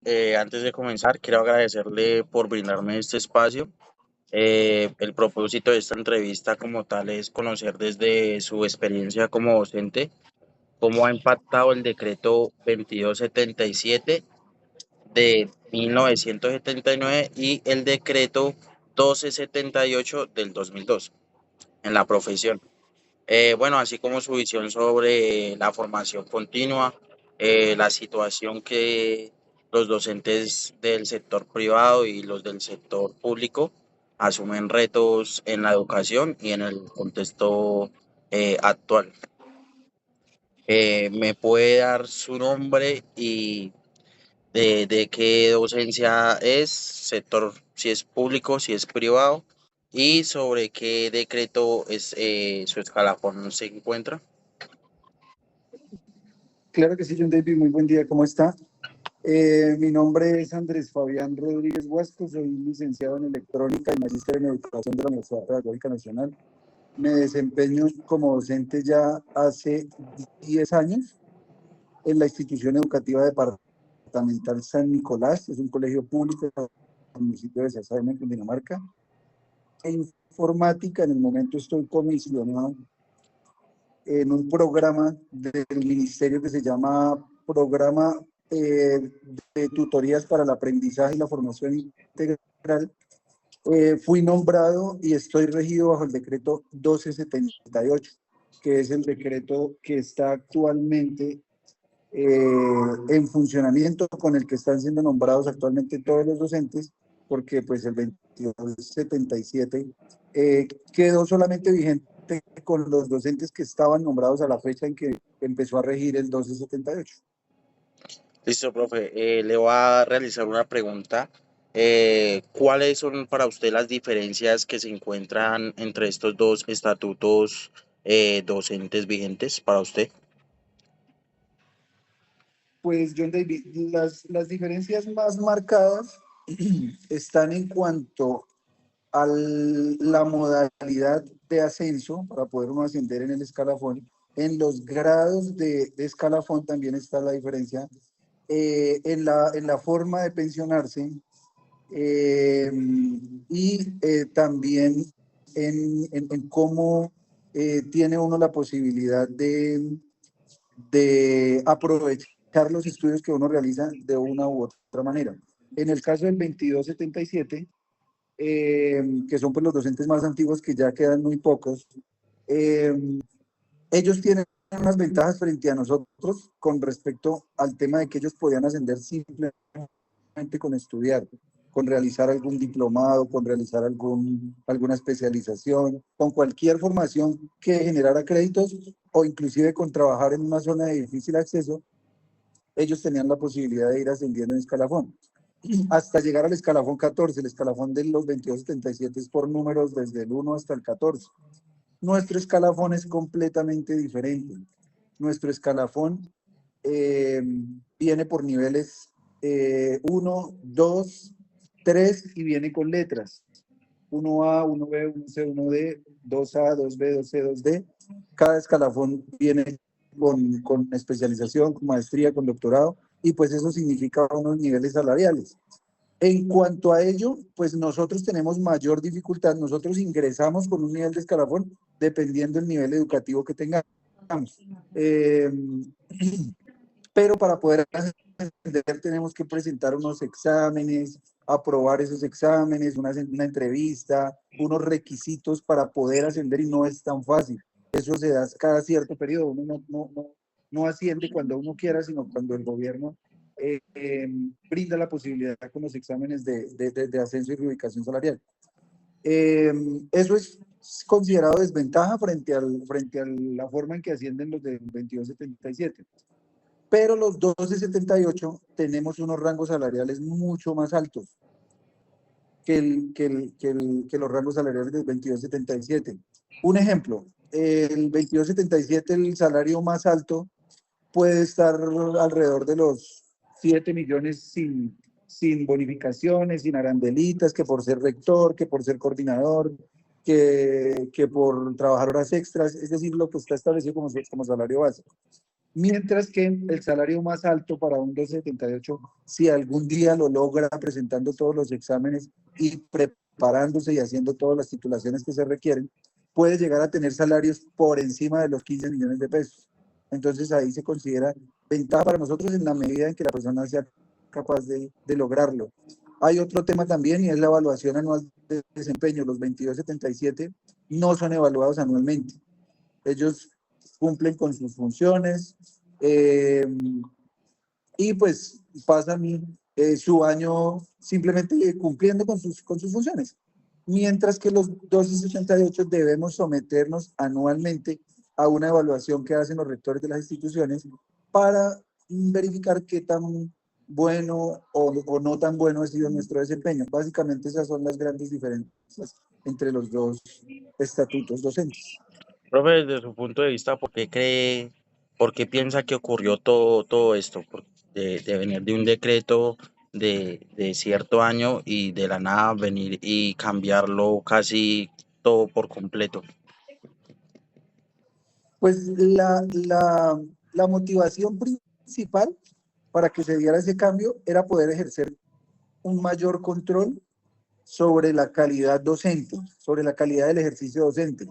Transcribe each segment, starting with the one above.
Antes de comenzar, quiero agradecerle por brindarme este espacio. El propósito de esta entrevista como tal es conocer desde su experiencia como docente cómo ha impactado el decreto 2277 de 1979 y el decreto 1278 del 2002 en la profesión. Bueno, así como su visión sobre la formación continua, la situación que los docentes del sector privado y los del sector público asumen retos en la educación y en el contexto actual. ¿Me puede dar su nombre y de qué docencia es, sector, si es público, si es privado, y sobre qué decreto es su escalafón se encuentra? Claro que sí, John David, muy buen día, ¿cómo está? Mi nombre es Andrés Fabián Rodríguez Huasco, soy licenciado en electrónica y magíster en educación de la Universidad Pedagógica Nacional. Me desempeño como docente ya hace 10 años en la institución educativa departamental San Nicolás, es un colegio público en el municipio de Sasaima, en Cundinamarca. En informática, en el momento estoy comisionado en un programa del ministerio que se llama Programa de Tutorías para el Aprendizaje y la Formación Integral. Fui nombrado y estoy regido bajo el decreto 1278, que es el decreto que está actualmente en funcionamiento, con el que están siendo nombrados actualmente todos los docentes, porque pues el 2277 quedó solamente vigente con los docentes que estaban nombrados a la fecha en que empezó a regir el 1278. Listo, profe. Le voy a realizar una pregunta. ¿Cuáles son para usted las diferencias que se encuentran entre estos dos estatutos docentes vigentes para usted? Pues John David, las diferencias más marcadas están en cuanto a la modalidad de ascenso para poder uno ascender en el escalafón. En los grados de escalafón también está la diferencia. En la forma de pensionarse, eh, y también en cómo tiene uno la posibilidad de aprovechar los estudios que uno realiza de una u otra manera. En el caso del 2277, que son pues los docentes más antiguos, que ya quedan muy pocos, eh, ellos tienen unas ventajas frente a nosotros con respecto al tema de que ellos podían ascender simplemente con estudiar, con realizar algún diplomado, con realizar alguna especialización, con cualquier formación que generara créditos o inclusive con trabajar en una zona de difícil acceso. Ellos tenían la posibilidad de ir ascendiendo en escalafón hasta llegar al escalafón 14. El escalafón de los 2277 es por números desde el 1 hasta el 14. Nuestro escalafón es completamente diferente. Nuestro escalafón eh, viene por niveles 1, 2, 3 y viene con letras. 1A, 1B, 1C, 1D, 2A, 2B, 2C, 2D. Cada escalafón viene con especialización, con maestría, con doctorado, y pues eso significa unos niveles salariales. En cuanto a ello, pues nosotros tenemos mayor dificultad. Nosotros ingresamos con un nivel de escalafón dependiendo del nivel educativo que tengamos. Eh, pero para poder ascender tenemos que presentar unos exámenes, aprobar esos exámenes, una entrevista, unos requisitos para poder ascender, y no es tan fácil. Eso se da cada cierto periodo. Uno no asciende cuando uno quiera, sino cuando el gobierno brinda la posibilidad con los exámenes de ascenso y reubicación salarial. Eso es considerado desventaja frente a la forma en que ascienden los del 2277. Pero los 1278 tenemos unos rangos salariales mucho más altos que los rangos salariales del 2277. Un ejemplo, el 2277, el salario más alto puede estar alrededor de los 7 millones sin bonificaciones, sin arandelitas, que por ser rector, que por ser coordinador, que por trabajar horas extras, es decir, lo que está establecido como salario básico. Mientras que el salario más alto para un 278, si algún día lo logra presentando todos los exámenes y preparándose y haciendo todas las titulaciones que se requieren, puede llegar a tener salarios por encima de los 15 millones de pesos. Entonces ahí se considera ventaja para nosotros en la medida en que la persona sea capaz de lograrlo. Hay otro tema también y es la evaluación anual de desempeño. Los 2277 no son evaluados anualmente. Ellos cumplen con sus funciones y pues pasan su año simplemente cumpliendo con sus funciones. Mientras que los 268 debemos someternos anualmente a una evaluación que hacen los rectores de las instituciones para verificar qué tan bueno o no tan bueno ha sido nuestro desempeño. Básicamente esas son las grandes diferencias entre los dos estatutos docentes. Profe, desde su punto de vista, por qué piensa que ocurrió todo esto? De venir de un decreto de cierto año y de la nada venir y cambiarlo casi todo por completo. Pues la motivación principal para que se diera ese cambio era poder ejercer un mayor control sobre la calidad docente, sobre la calidad del ejercicio docente,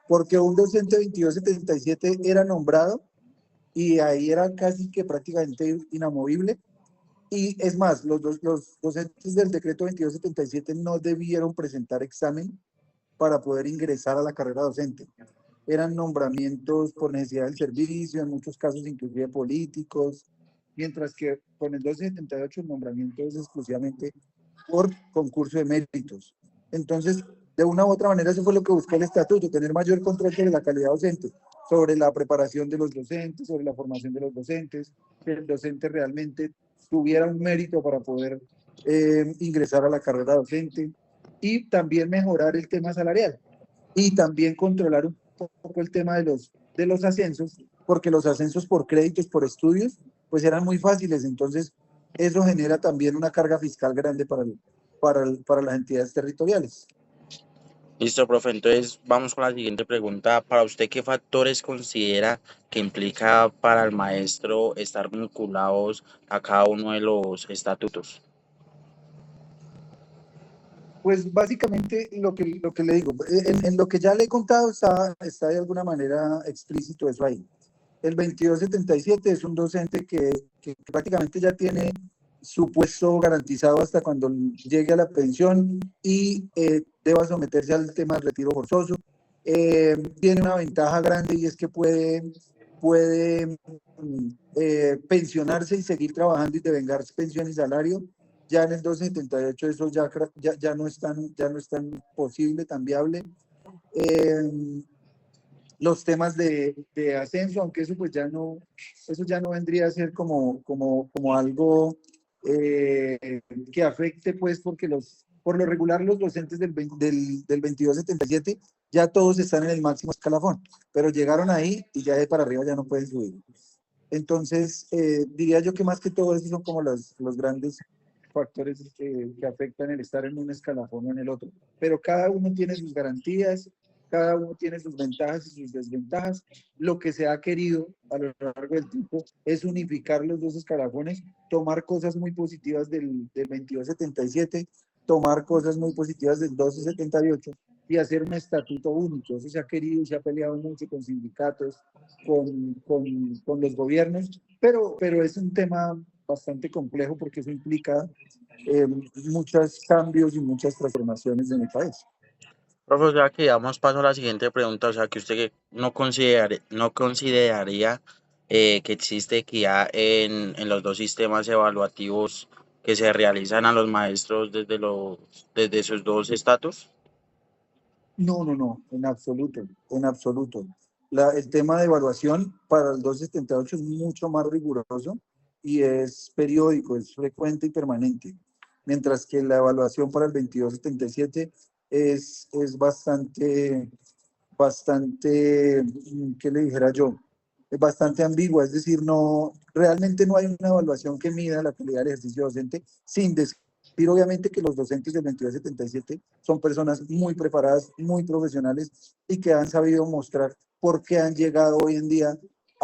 porque un docente 2277 era nombrado y ahí era casi que prácticamente inamovible. Y es más, los docentes del decreto 2277 no debieron presentar examen para poder ingresar a la carrera docente. Eran nombramientos por necesidad del servicio, en muchos casos inclusive políticos, mientras que con el 278 el nombramiento es exclusivamente por concurso de méritos. Entonces, de una u otra manera, eso fue lo que buscó el estatuto, tener mayor control sobre la calidad docente, sobre la preparación de los docentes, sobre la formación de los docentes, que el docente realmente tuviera un mérito para poder ingresar a la carrera docente y también mejorar el tema salarial y también controlar un poco el tema de los ascensos, porque los ascensos por créditos, por estudios, pues eran muy fáciles. Entonces, eso genera también una carga fiscal grande para las entidades territoriales. Listo, profe. Entonces vamos con la siguiente pregunta. Para usted, ¿qué factores considera que implica para el maestro estar vinculados a cada uno de los estatutos? Pues básicamente lo que le digo, en lo que ya le he contado está de alguna manera explícito eso ahí. El 2277 es un docente que prácticamente ya tiene su puesto garantizado hasta cuando llegue a la pensión y deba someterse al tema del retiro forzoso. Tiene una ventaja grande y es que puede pensionarse y seguir trabajando y devengar pensión y salario. Ya en el 278 eso ya no es tan posible, tan viable. Los temas de ascenso, aunque eso ya no vendría a ser como algo que afecte, pues, porque por lo regular los docentes del 2277 ya todos están en el máximo escalafón, pero llegaron ahí y ya de para arriba ya no pueden subir. Entonces, diría yo que más que todo esos son como los grandes factores que afectan el estar en un escalafón o en el otro. Pero cada uno tiene sus garantías, cada uno tiene sus ventajas y sus desventajas. Lo que se ha querido a lo largo del tiempo es unificar los dos escalafones, tomar cosas muy positivas del 2277, tomar cosas muy positivas del 1278 y hacer un estatuto único. Eso se ha querido y se ha peleado mucho con sindicatos, con los gobiernos, pero es un tema bastante complejo porque eso implica muchos cambios y muchas transformaciones en el país. Profe, o sea que damos paso a la siguiente pregunta, o sea que usted no consideraría que existe equidad en los dos sistemas evaluativos que se realizan a los maestros desde sus dos estatus. No, no, no, en absoluto, en absoluto. El tema de evaluación para el 278 es mucho más riguroso y es periódico, es frecuente y permanente, mientras que la evaluación para el 2277 es bastante, ¿qué le dijera yo? Es bastante ambigua, es decir, realmente no hay una evaluación que mida la calidad del ejercicio docente, sin decir obviamente que los docentes del 2277 son personas muy preparadas, muy profesionales y que han sabido mostrar por qué han llegado hoy en día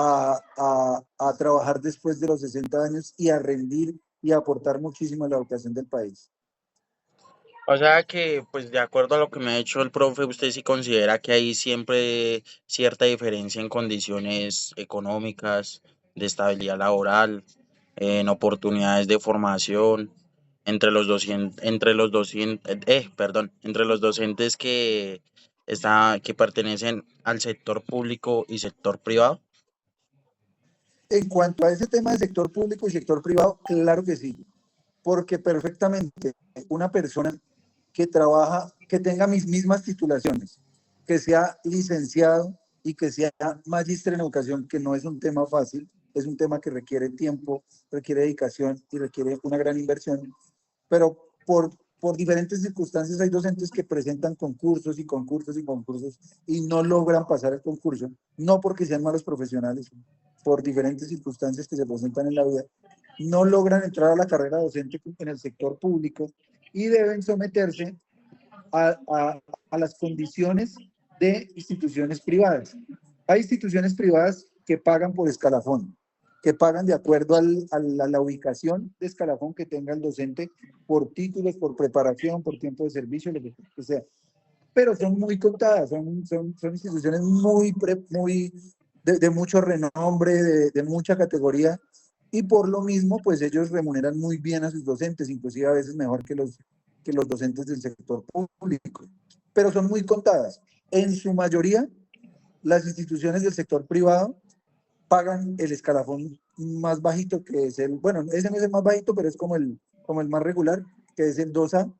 a trabajar después de los 60 años y a rendir y a aportar muchísimo a la educación del país. O sea que, pues de acuerdo a lo que me ha dicho el profe, usted sí considera que hay siempre cierta diferencia en condiciones económicas, de estabilidad laboral, en oportunidades de formación entre los docentes que pertenecen al sector público y sector privado. En cuanto a ese tema de sector público y sector privado, claro que sí, porque perfectamente una persona que trabaja, que tenga mis mismas titulaciones, que sea licenciado y que sea magíster en educación, que no es un tema fácil, es un tema que requiere tiempo, requiere dedicación y requiere una gran inversión, pero por diferentes circunstancias hay docentes que presentan concursos y concursos y concursos y no logran pasar el concurso, no porque sean malos profesionales, por diferentes circunstancias que se presentan en la vida, no logran entrar a la carrera docente en el sector público y deben someterse a las condiciones de instituciones privadas. Hay instituciones privadas que pagan por escalafón, que pagan de acuerdo la ubicación de escalafón que tenga el docente por títulos, por preparación, por tiempo de servicio, lo que sea. Pero son muy contadas, son instituciones muy de mucho renombre, de mucha categoría, y por lo mismo, pues ellos remuneran muy bien a sus docentes, inclusive a veces mejor que los docentes del sector público, pero son muy contadas. En su mayoría, las instituciones del sector privado pagan el escalafón más bajito, que es bueno, ese no es el más bajito, pero es como el más regular, que es el 2A,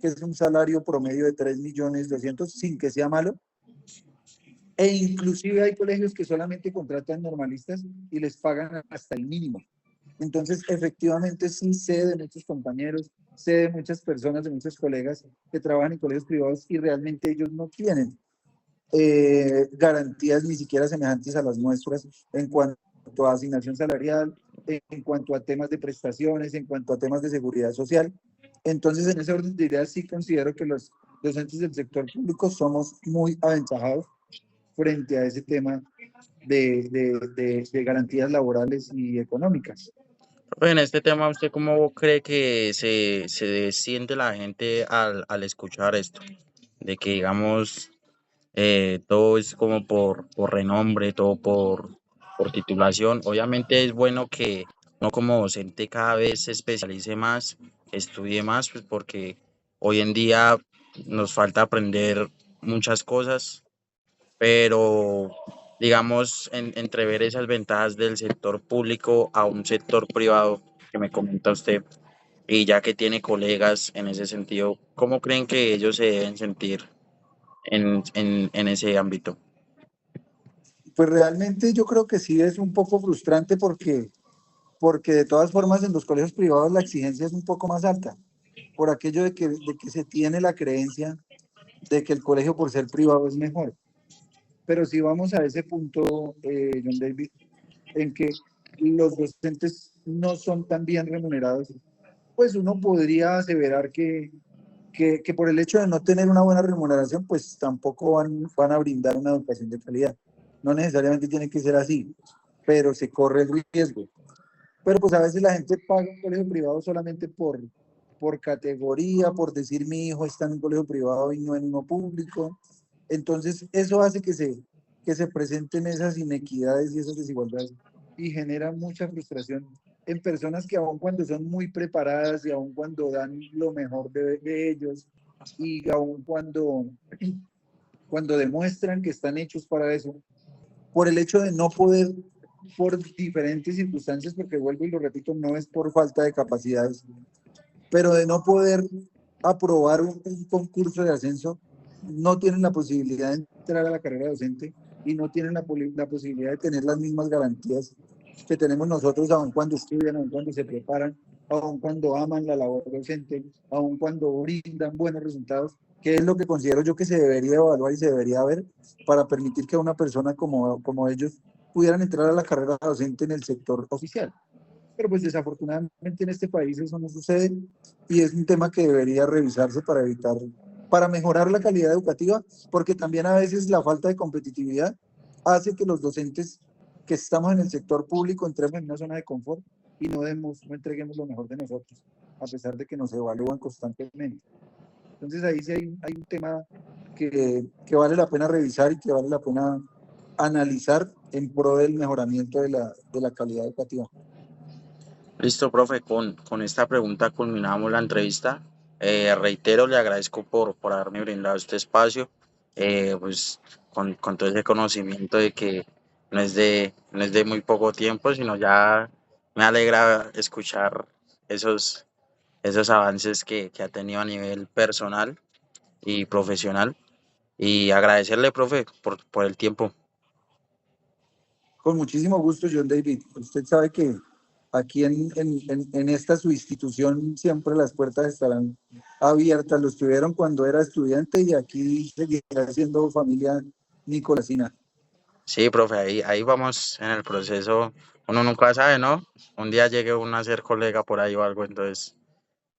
que es un salario promedio de 3.200.000, sin que sea malo. E inclusive hay colegios que solamente contratan normalistas y les pagan hasta el mínimo. Entonces, efectivamente, sí sé de muchos compañeros, sé de muchas personas, de muchos colegas que trabajan en colegios privados y realmente ellos no tienen garantías ni siquiera semejantes a las nuestras en cuanto a asignación salarial, en cuanto a temas de prestaciones, en cuanto a temas de seguridad social. Entonces, en ese orden de ideas, sí considero que los docentes del sector público somos muy aventajados frente a ese tema de garantías laborales y económicas. Profe, en este tema, ¿usted cómo cree que se siente la gente al escuchar esto? De que, digamos, todo es como por renombre, todo por titulación. Obviamente es bueno que uno como docente cada vez se especialice más, estudie más, pues porque hoy en día nos falta aprender muchas cosas, pero digamos, entrever esas ventajas del sector público a un sector privado que me comenta usted, y ya que tiene colegas en ese sentido, ¿cómo creen que ellos se deben sentir en ese ámbito? Pues realmente yo creo que sí es un poco frustrante porque de todas formas en los colegios privados la exigencia es un poco más alta, por aquello de que se tiene la creencia de que el colegio por ser privado es mejor. Pero si vamos a ese punto, John David, en que los docentes no son tan bien remunerados, pues uno podría aseverar que por el hecho de no tener una buena remuneración, pues tampoco van a brindar una educación de calidad. No necesariamente tiene que ser así, pero se corre el riesgo. Pero pues a veces la gente paga un colegio privado solamente por categoría, por decir mi hijo está en un colegio privado y no en uno público. Entonces eso hace que se presenten esas inequidades y esas desigualdades y genera mucha frustración en personas que aun cuando son muy preparadas y aun cuando dan lo mejor de ellos y aun cuando demuestran que están hechos para eso, por el hecho de no poder, por diferentes circunstancias, porque vuelvo y lo repito, no es por falta de capacidades, pero de no poder aprobar un concurso de ascenso, no tienen la posibilidad de entrar a la carrera docente y no tienen la posibilidad de tener las mismas garantías que tenemos nosotros, aun cuando estudian, aun cuando se preparan, aun cuando aman la labor docente, aun cuando brindan buenos resultados, que es lo que considero yo que se debería evaluar y se debería ver para permitir que una persona como ellos pudieran entrar a la carrera docente en el sector oficial. Pero pues desafortunadamente en este país eso no sucede y es un tema que debería revisarse para evitar, para mejorar la calidad educativa, porque también a veces la falta de competitividad hace que los docentes que estamos en el sector público entremos en una zona de confort y no entreguemos lo mejor de nosotros, a pesar de que nos evalúan constantemente. Entonces ahí sí hay un tema que vale la pena revisar y que vale la pena analizar en pro del mejoramiento de la calidad educativa. Listo, profe, con esta pregunta culminamos la entrevista. Reitero, le agradezco por haberme brindado este espacio, pues con todo ese conocimiento de que no es de muy poco tiempo, sino ya me alegra escuchar esos avances que ha tenido a nivel personal y profesional. Y agradecerle, profe, por el tiempo. Con muchísimo gusto, John David. Usted sabe que aquí en esta su institución siempre las puertas estarán abiertas. Lo estuvieron cuando era estudiante y aquí seguirá siendo familia nicolasina. Sí, profe, ahí vamos en el proceso. Uno nunca sabe, ¿no? Un día llegue uno a ser colega por ahí o algo, entonces,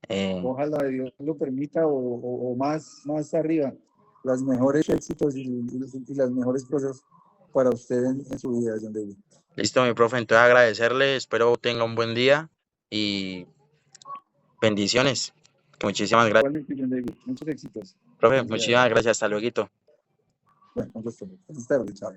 eh, Ojalá Dios lo permita o más arriba. Los mejores éxitos y las mejores cosas para usted en su vida, John David. listo, mi profe, entonces agradecerle, espero tenga un buen día y bendiciones. Muchísimas gracias, Igualmente, John David. Muchos éxitos. profe, Felicidades. muchísimas gracias, hasta luego. Bueno, con gusto. Feliz tarde, chao.